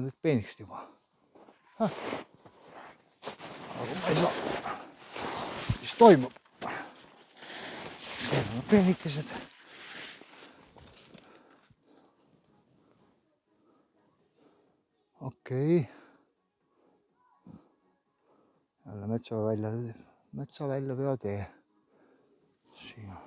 nüüd peenikesed juba. Aga ma ei saa, mis toimub. Siin on peenikesed. Okei. Jälle metsa välja peatee. Siin on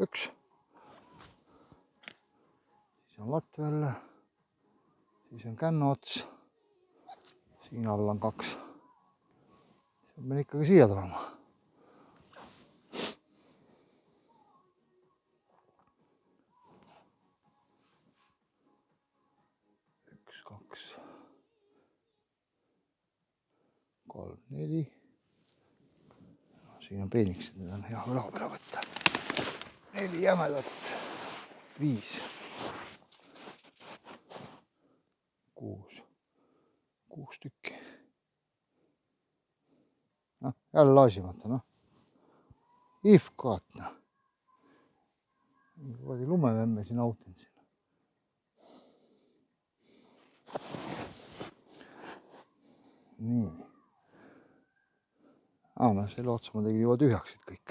üks. Siis on Latvel. Siis on Kännots. Siin all on 2. Siis pean ikkagi siia tulema. 1, 2, 3, 4. Siin on peenikesed, need on hea üla peale võtta. 4 jämedat. 5. 6 tükki. Noh, jälle laasimata, noh. Ihvkaat, noh. Võidi lumevemme siin autinud siin. Nii. No selle otsa ma tegin juba tühjaksid kõik.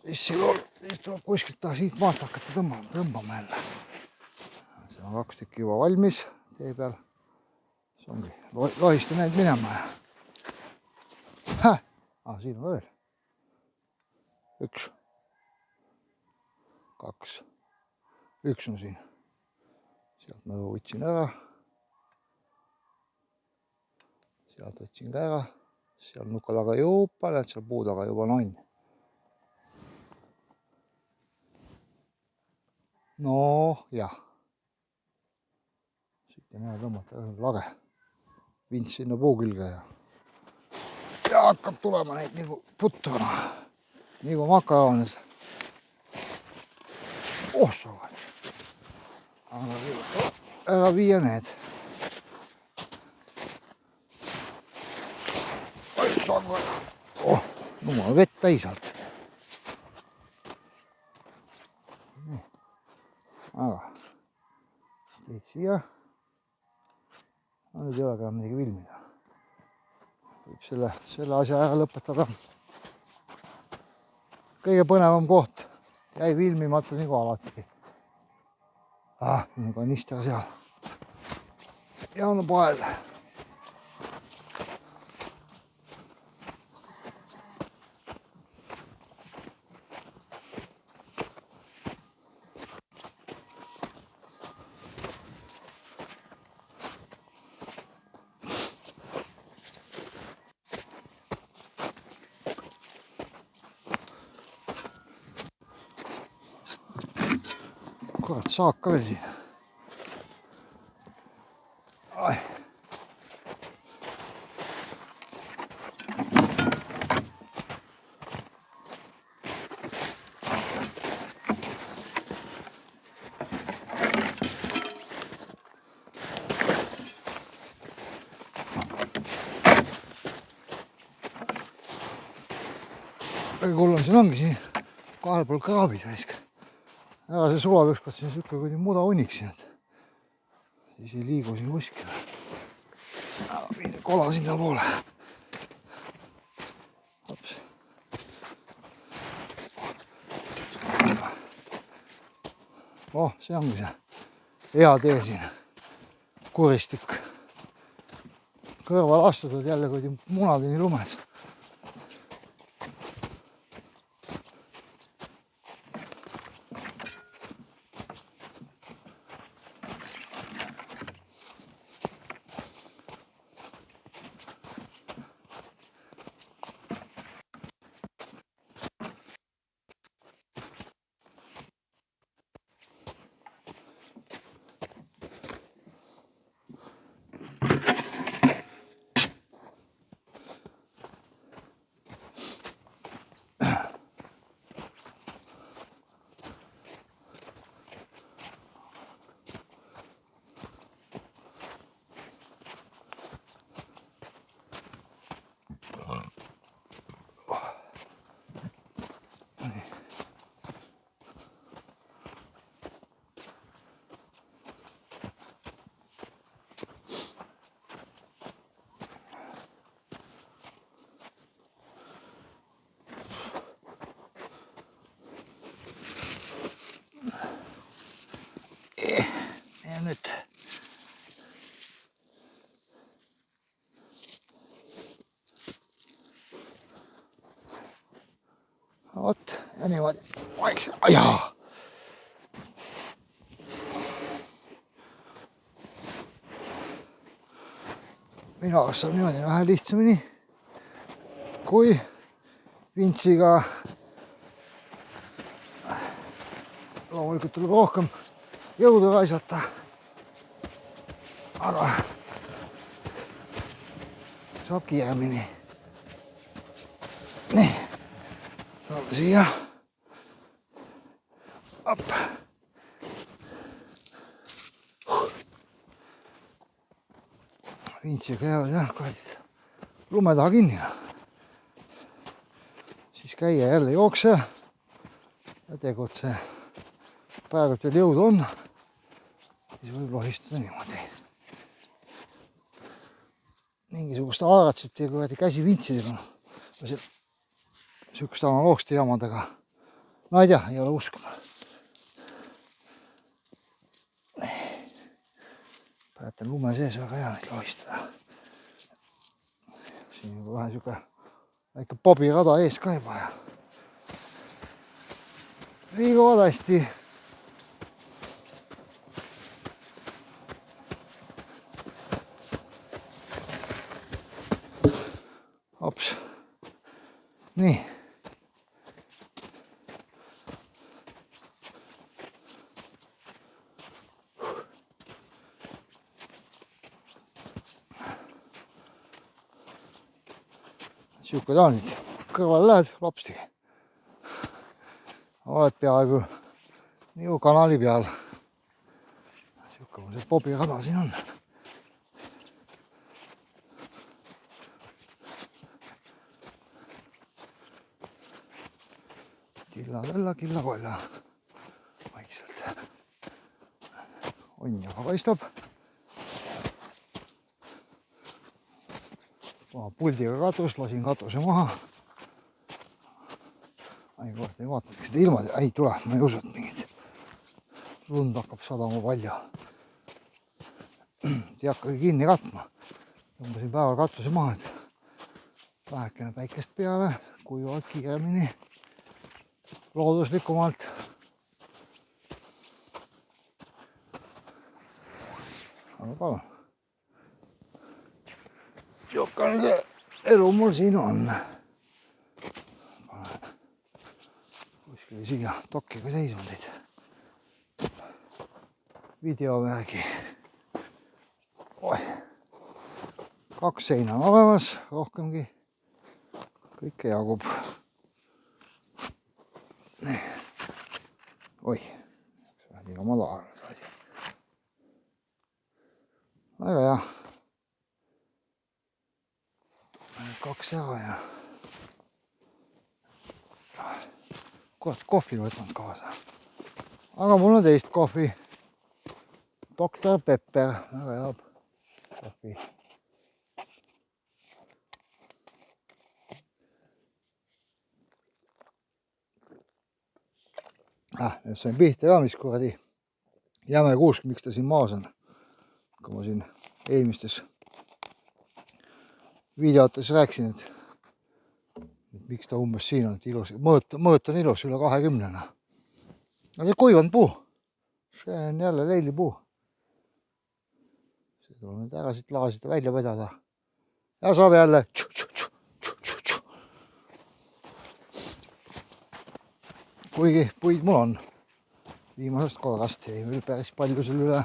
Siis tuleb kuskilt siit maalt hakata tõmbama jälle. See on 2 tükki juba valmis tee peal. See ongi, lohista need minema. Siin on veel. 1, 2, 1 on siin. Sealt ma võtsin ära. Sealt võtsin ka ära. Seal nuka taga juba, näed seal puu taga juba on onn. No jah. Siit on hea tõmmata, lage. Vints sinna puu külge ja hakkab tulema neid nagu puttuna. Nii kui ma hakka joones. Sovad. Aga ära viia need. Jumal vett täisalt. Aga teed siia. Nüüd ei ole ka midagi vilmida. Võib selle asja ära lõpetada. Kõige põnevam koht. Jäi vilmimata nagu alati. Nüüd on nister seal. Ja on pael. Kurat, saak ka veel siin. Kõige hullem siin ongi siin kahel pool kraabid väisk. Ära see sulab ükskord siin sükka kui muda hunnik siin, et siis ei liigu siin kuskile. Viin kola sinna poole. See ongi see hea tee siin. Kuristik. Kõrval astutud jälle kui munadeni lumes. nüüd. Vot ja niimoodi vaikselt, ajaa. Minu arust saab niimoodi vähe lihtsamini kui vintsiga. Loomulikult tuleb rohkem jõudu raisata, aga saab kiiremini. Nii, saame siia. Op. Vintsiga jäävad jah, lume taha kinni. Siis käia jälle jookse ja tegutse. Praegult veel jõudu on, siis võib lohistada niimoodi. Mingisugust haaratsit ja kuradi käsi vintsidega. Sihukest analoogste jamadega. No ei tea, ei ole uskuma. Praegu lume sees väga hea neid lohistada. Siin on vähe sihuke väike pobirada ees ka juba. Liiguvad hästi. Hops. Nii. Sihuke ta on nüüd. Kõrvale lähed, lopsti. Oled peaaegu nii kanali peal. Sihuke see pobirada siin on. Tilla-tälla, killa-kolla. Vaikselt. On juba paistab. Puldiga katus, lasin katuse maha. Ai, koht ei vaata, kas ta ilma ei tule, ma ei usu, et mingid lund hakkab sadama palju. Ei hakkagi kinni katma. Tõmbasin päeval katuse maha, et vähekene päikest peale, kuivavad kiiremini, looduslikumalt. Aga palun. Siukene see elu mul siin on. Kuskil siia tokkiga seisundid. Videovägi. Oih. 2 seina on olemas, rohkemgi. Kõike jagub. Nii. Oih. Liiga madal. Väga hea. 2 ära ja koht kohvi võtnud kaasa. Aga mul on teist kohvi. Dr. Pepper. Väga hea kohvi. Nüüd sain pihta ka, mis kuradi jäme kuusk, miks ta siin maas on. Kui ma siin eelmistes videotes rääkisin, et miks ta umbes siin on, et ilus, mõõt on ilus, üle 20. Aga see kuivanud puu. See on jälle leilipuu. See tuleb nüüd ära siit laasida, välja vedada. Ja saab jälle. Kuigi puid mul on. Viimasest korrast ei veel päris palju selle üle.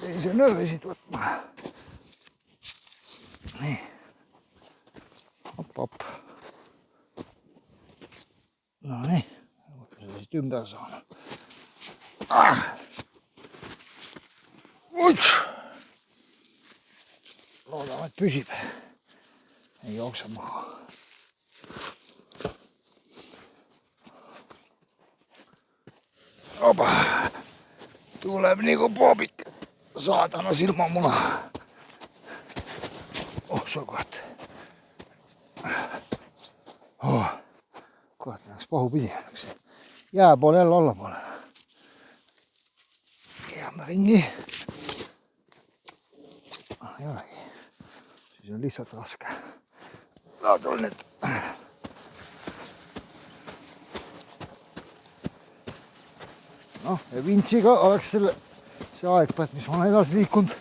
Teise nöörisid võtma. Nii. Hop. No nii. Võtame siit ümber saama. Loodame, et püsib. Ei jookse maha. Opa. Tuleb nagu poobik. Saadana silmamuna. napsu, kurat. Kurat, läheks pahupidi. Jää poole jälle alla poole. Keerame ringi. Ei olegi. Siis on lihtsalt raske. Tule nüüd. Noh, ja vintsiga oleks see aegpätt, mis ma olen edasi liikunud.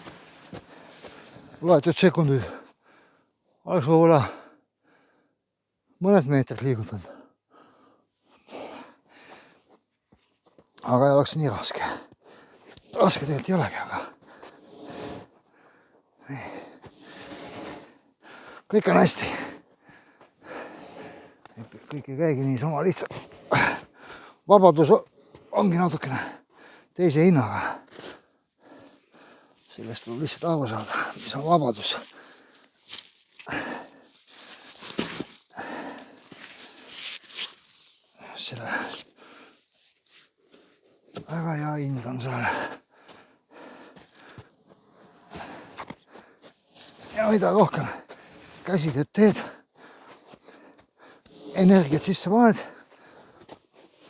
Loetud sekundid. Oleks võib-olla mõned meetrid liigutanud. Aga ei oleks nii raske. Raske tegelikult ei olegi, aga kõik on hästi. Kõik ei käigi nii sama lihtsalt. Vabadus ongi natukene teise hinnaga. Sellest tuleb lihtsalt aru saada, mis on vabadus. Selle väga hea hind on sellele. Ja mida rohkem käsitööd teed, energiat sisse paned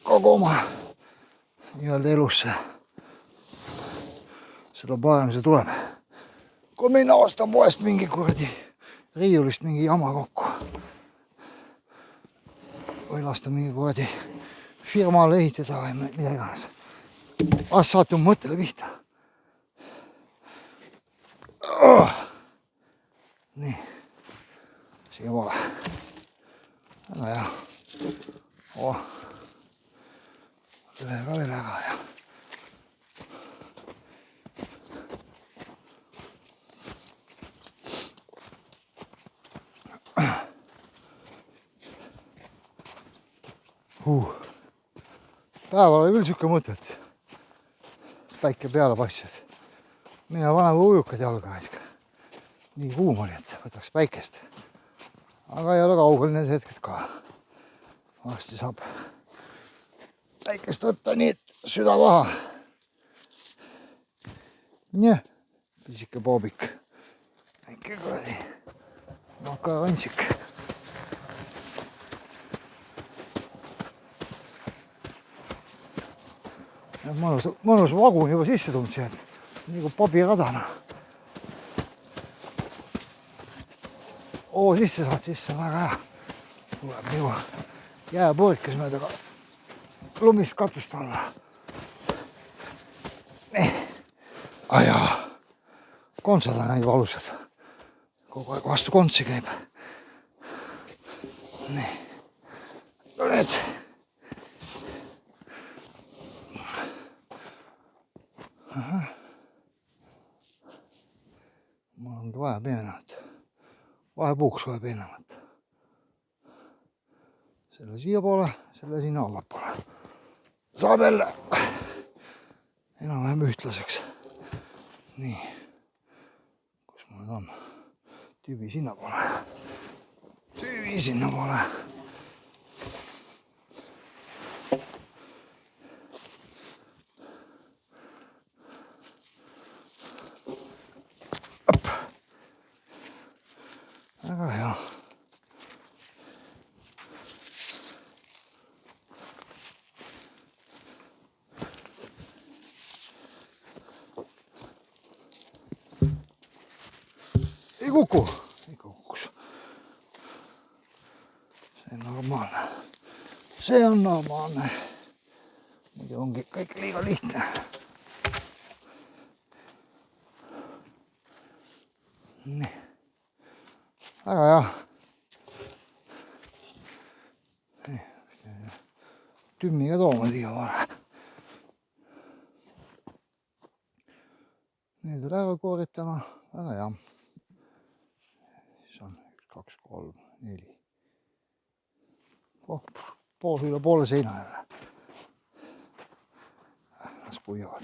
kogu oma nii-öelda elusse, seda parem see tuleb. Kui minna osta poest mingi kuradi riiulist mingi jama kokku või lasta mingi kuradi firmale ehitada või mida iganes. Saate mu mõttele pihta. Nii, siia poole. Väga hea. Ühe ka veel ära ja. Päeval oli küll siuke mõte, et päike peale paistis. Mine paneme ujukad jalga aisk. Nii kuum oli, et võtaks päikest. Aga ei ole kaugel need hetked ka. Varsti saab päikest võtta nii, et süda vaha. Nii, pisike boobik. Väike kuradi makarontsik. Mõnus vagun juba sisse tulnud siia, nagu pabiradana. Sisse saad, sisse on väga hea. Tuleb nagu jääpõõrikas mööda lumist katust alla. Ajaa, kontsad on näid valusad. Kogu aeg vastu kontsi käib. Nii, nüüd. Mul ongi vaja peenemat. Vahepuuks vaja peenemat. Selle siia poole, selle sinna allapoole. Saab jälle enam-vähem ühtlaseks. Nii, kus mul nüüd on? Tüübi sinna poole. Tüübi sinna poole. Väga hea. Ei kuku. Ikka kukus. See on normaalne. See on normaalne. Muidu ongi kõik liiga lihtne. Nii. Väga hea. Tümmiga tooma liiga vara. Need on ära kooritama. Väga hea. Siis on 1, 2, 3, 4. Üle poole seina jälle. Las puiavad.